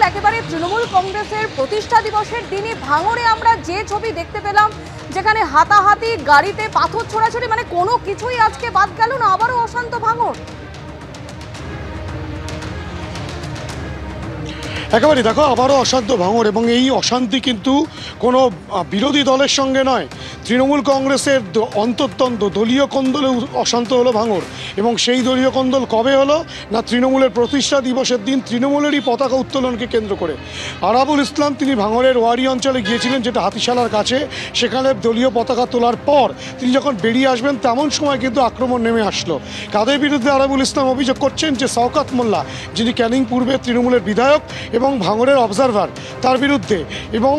একেবারে তৃণমূল কংগ্রেসের প্রতিষ্ঠা দিবসের দিনই ভাঙড়ে আমরা যে ছবি দেখতে পেলাম, যেখানে হাতাহাতি, গাড়িতে পাথর ছোড়াছুড়ি, মানে কোনো কিছুই আজকে বাদ গেল না, আবারও অশান্ত ভাঙড়। একেবারে দেখো, আবারও অশান্ত ভাঙড়, এবং এই অশান্তি কিন্তু কোনো বিরোধী দলের সঙ্গে নয়, তৃণমূল কংগ্রেসের অন্তর্দ্বন্দ্ব, দলীয় কোন্দলে অশান্ত হলো ভাঙড়। এবং সেই দলীয় কোন্দল কবে হলো না, তৃণমূলের প্রতিষ্ঠা দিবসের দিন তৃণমূলেরই পতাকা উত্তোলনকে কেন্দ্র করে আরাবুল ইসলাম তিনি ভাঙড়ের ওয়ারি অঞ্চলে গিয়েছিলেন, যেটা হাতিশালার কাছে। সেখানে দলীয় পতাকা তোলার পর তিনি যখন বেরিয়ে আসবেন তেমন সময় কিন্তু আক্রমণ নেমে আসলো। কাদের বিরুদ্ধে আরাবুল ইসলাম অভিযোগ করছেন যে শওকত মোল্লা, যিনি ক্যানিং পূর্বে তৃণমূলের বিধায়ক এবং ভাঙড়ের অবজারভার, তার বিরুদ্ধে। এবং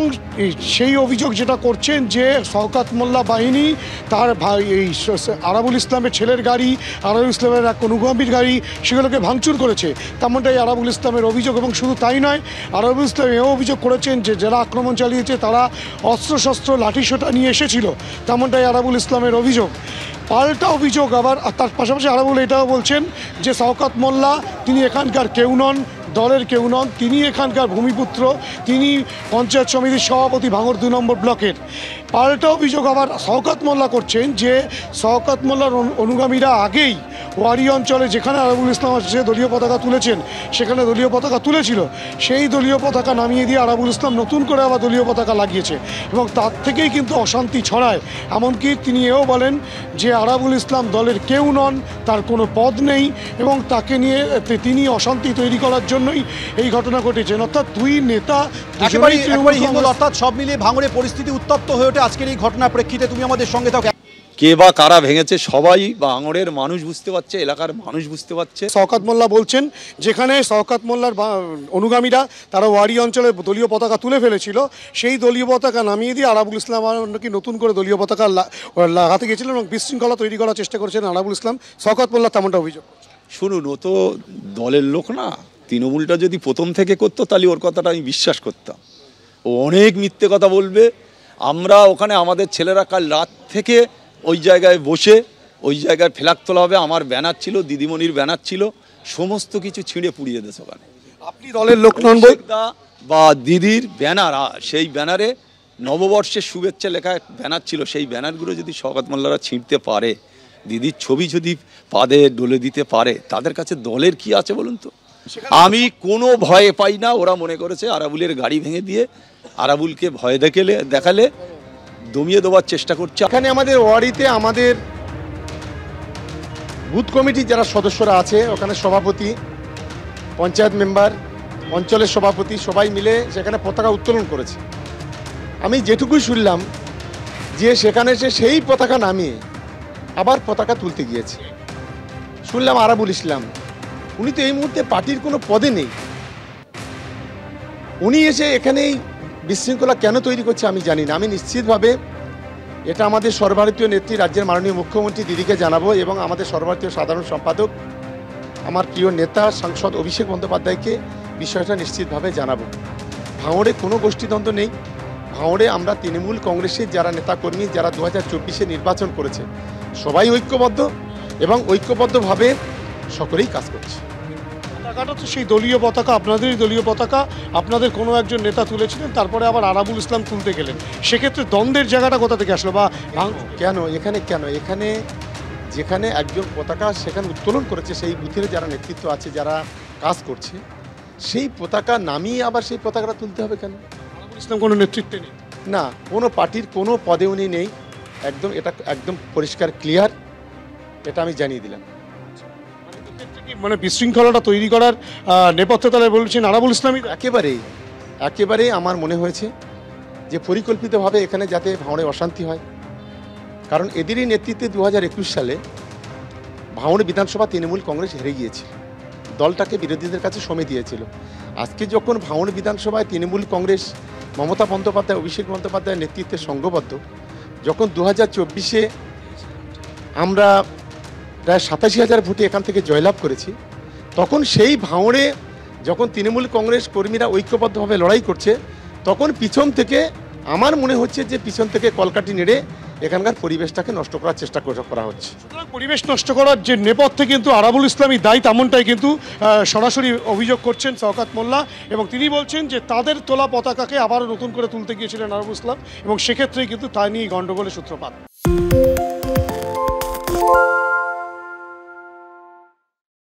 সেই অভিযোগ যেটা করছেন যে শওকত মোল্লা বাহিনী তার এই আরাবুল ইসলামের ছেলের গাড়ি, আরাবুল ইসলামের এক অনুগামীর গাড়ি, সেগুলোকে ভাঙচুর করেছে, তেমনটাই আরাবুল ইসলামের অভিযোগ। এবং শুধু তাই নয়, আরাবুল ইসলাম এও অভিযোগ করেছেন যে যারা আক্রমণ চালিয়েছে তারা অস্ত্রশস্ত্র লাঠিসোঁটা নিয়ে এসেছিল, তেমনটাই আরাবুল ইসলামের অভিযোগ। পাল্টা অভিযোগ আবার তার পাশাপাশি আরাবুল এটাও বলছেন যে শওকত মোল্লা তিনি এখানকার কেউ নন, দলের কেউ নন, তিনি এখানকার ভূমিপুত্র, তিনি পঞ্চায়েত সমিতির সভাপতি ভাঙড় 2 নম্বর ব্লকের। পাল্টা অভিযোগ আবার শওকত মোল্লা করছেন যে শওকত মোল্লার অনুগামীরা আগেই ওয়ারি অঞ্চলে যেখানে আরাবুল ইসলাম যে দলীয় পতাকা তুলেছেন সেখানে দলীয় পতাকা তুলেছিল, সেই দলীয় পতাকা নামিয়ে দিয়ে আরাবুল ইসলাম নতুন করে আবার দলীয় পতাকা লাগিয়েছে, এবং তার থেকেই কিন্তু অশান্তি ছড়ায়। এমনকি তিনি এও বলেন যে আরাবুল ইসলাম দলের কেউ নন, তার কোনো পদ নেই, এবং তাকে নিয়ে তিনি অশান্তি তৈরি করার জন্যই এই ঘটনা ঘটেছে। অর্থাৎ দুই নেতা অর্থাৎ সব মিলিয়ে ভাঙড়ে পরিস্থিতি উত্তপ্ত হয়ে ওঠে আজকের এই ঘটনার প্রেক্ষিতে। তুমি আমাদের সঙ্গে থাকো। কে বা কারা ভেঙেছে সবাই ভাঙড়ের মানুষ বুঝতে পারছে, এলাকার মানুষ বুঝতে পারছে। শওকত মোল্লা বলছেন যেখানে শওকত মোল্লার অনুগামীরা তারা ওয়ারি অঞ্চলে দলীয় পতাকা তুলে ফেলেছিল, সেই দলীয় পতাকা নামিয়ে দিয়ে আরাবুল ইসলাম নাকি নতুন করে দলীয় পতাকা লাগাতে গিয়েছিলেন এবং বিশৃঙ্খলা তৈরি করার চেষ্টা করেছেন আরাবুল ইসলাম। শওকত মোল্লা তেমনটা অভিযোগ। শুনুন, ও তো দলের লোক না, তৃণমূলটা যদি প্রথম থেকে করতো তাহলে ওর কথাটা আমি বিশ্বাস করতাম। ও অনেক মিথ্যে কথা বলবে। আমরা ওখানে আমাদের ছেলেরা কাল রাত থেকে ওই জায়গায় বসে ওই জায়গায় ফ্ল্যাগ তোলা হবে, আমার ব্যানার ছিল, দিদিমণির ব্যানার ছিল, সমস্ত কিছু ছিঁড়ে পুড়িয়ে দিয়েছে ওখানে। আপনি দলের লোক নন বা দিদির ব্যানার, সেই ব্যানারে নববর্ষের শুভেচ্ছা লেখা ব্যানার ছিল, সেই ব্যানারগুলো যদি শওকত মোল্লারা ছিঁড়তে পারে, দিদির ছবি যদি পাদে ডলে দিতে পারে, তাদের কাছে দলের কি আছে বলুন তো? আমি কোনো ভয়ে পাই না। ওরা মনে করেছে আরাবুলের গাড়ি ভেঙে দিয়ে আরাবুলকে ভয় দেখালে দমিয়ে দেওয়ার চেষ্টা করছে। এখানে আমাদের ওয়ারিতে আমাদের বুথ কমিটির যারা সদস্যরা আছে, ওখানে সভাপতি, পঞ্চায়েত মেম্বার, অঞ্চলের সভাপতি সবাই মিলে সেখানে পতাকা উত্তোলন করেছে। আমি যেটুকুই শুনলাম যে সেখানে সেই পতাকা নামিয়ে আবার পতাকা তুলতে গিয়েছে। শুনলাম আরাবুল ইসলাম, উনি তো এই মুহূর্তে পার্টির কোনো পদে নেই, উনি এসে এখানেই বিশৃঙ্খলা কেন তৈরি করছে আমি জানি না। আমি নিশ্চিতভাবে এটা আমাদের সর্বভারতীয় নেত্রী, রাজ্যের মাননীয় মুখ্যমন্ত্রী দিদিকে জানাবো, এবং আমাদের সর্বভারতীয় সাধারণ সম্পাদক আমার প্রিয় নেতা সাংসদ অভিষেক বন্দ্যোপাধ্যায়কে বিষয়টা নিশ্চিতভাবে জানাবো। ভাঙড়ে কোনো গোষ্ঠীদ্বন্দ্ব নেই। ভাঙড়ে আমরা তৃণমূল কংগ্রেসের যারা নেতাকর্মী, যারা 2024-এ নির্বাচন করেছে, সবাই ঐক্যবদ্ধ এবং ঐক্যবদ্ধভাবে সকলেই কাজ করছে। পতাকাটা তো সেই দলীয় পতাকা, আপনাদেরই দলীয় পতাকা, আপনাদের কোনো একজন নেতা তুলেছিলেন, তারপরে আবার আরাবুল ইসলাম তুলতে গেলেন, সেক্ষেত্রে দ্বন্দ্বের জায়গাটা কোথা থেকে আসলো? বা এখানে যেখানে একজন পতাকা সেখানে উত্তোলন করেছে, সেই বুথের যারা নেতৃত্ব আছে, যারা কাজ করছে, সেই পতাকা নামিয়ে আবার সেই পতাকাটা তুলতে হবে কেন? আরাবুল ইসলাম কোনো নেতৃত্বে নেই না, কোনো পার্টির কোনো পদে উনি নেই, এটা একদম পরিষ্কার ক্লিয়ার, এটা আমি জানিয়ে দিলাম। মানে বিশৃঙ্খলাটা তৈরি করার নেপথ্যে তাহলে বলছেন আরাবুল ইসলামই? একেবারেই আমার মনে হয়েছে যে পরিকল্পিতভাবে এখানে যাতে ভাঙড়ে অশান্তি হয়। কারণ এদেরই নেতৃত্বে 2021 সালে ভাঙড় বিধানসভা তৃণমূল কংগ্রেস হেরে গিয়েছিল, দলটাকে বিরোধীদের কাছে সঁপে দিয়েছিল। আজকে যখন ভাঙড় বিধানসভায় তৃণমূল কংগ্রেস মমতা বন্দ্যোপাধ্যায়, অভিষেক বন্দ্যোপাধ্যায়ের নেতৃত্বে সংঘবদ্ধ, যখন 2024-এ আমরা প্রায় 87,000 ভোটে এখান থেকে জয়লাভ করেছি, তখন সেই ভাঙড়ে যখন তৃণমূল কংগ্রেস কর্মীরা ঐক্যবদ্ধভাবে লড়াই করছে, তখন পিছন থেকে আমার মনে হচ্ছে যে পিছন থেকে কলকাঠি নেড়ে এখানকার পরিবেশটাকে নষ্ট করার চেষ্টা করা হচ্ছে। সুতরাং পরিবেশ নষ্ট করার যে নেপথ্যে কিন্তু আরাবুল ইসলামই দায়ী, তেমনটাই কিন্তু সরাসরি অভিযোগ করছেন শওকত মোল্লা, এবং তিনি বলছেন যে তাদের তোলা পতাকাকে আবারও নতুন করে তুলতে গিয়েছিলেন আরাবুল ইসলাম, এবং সেক্ষেত্রেই কিন্তু তা নিয়ে গণ্ডগোলের সূত্রপাত।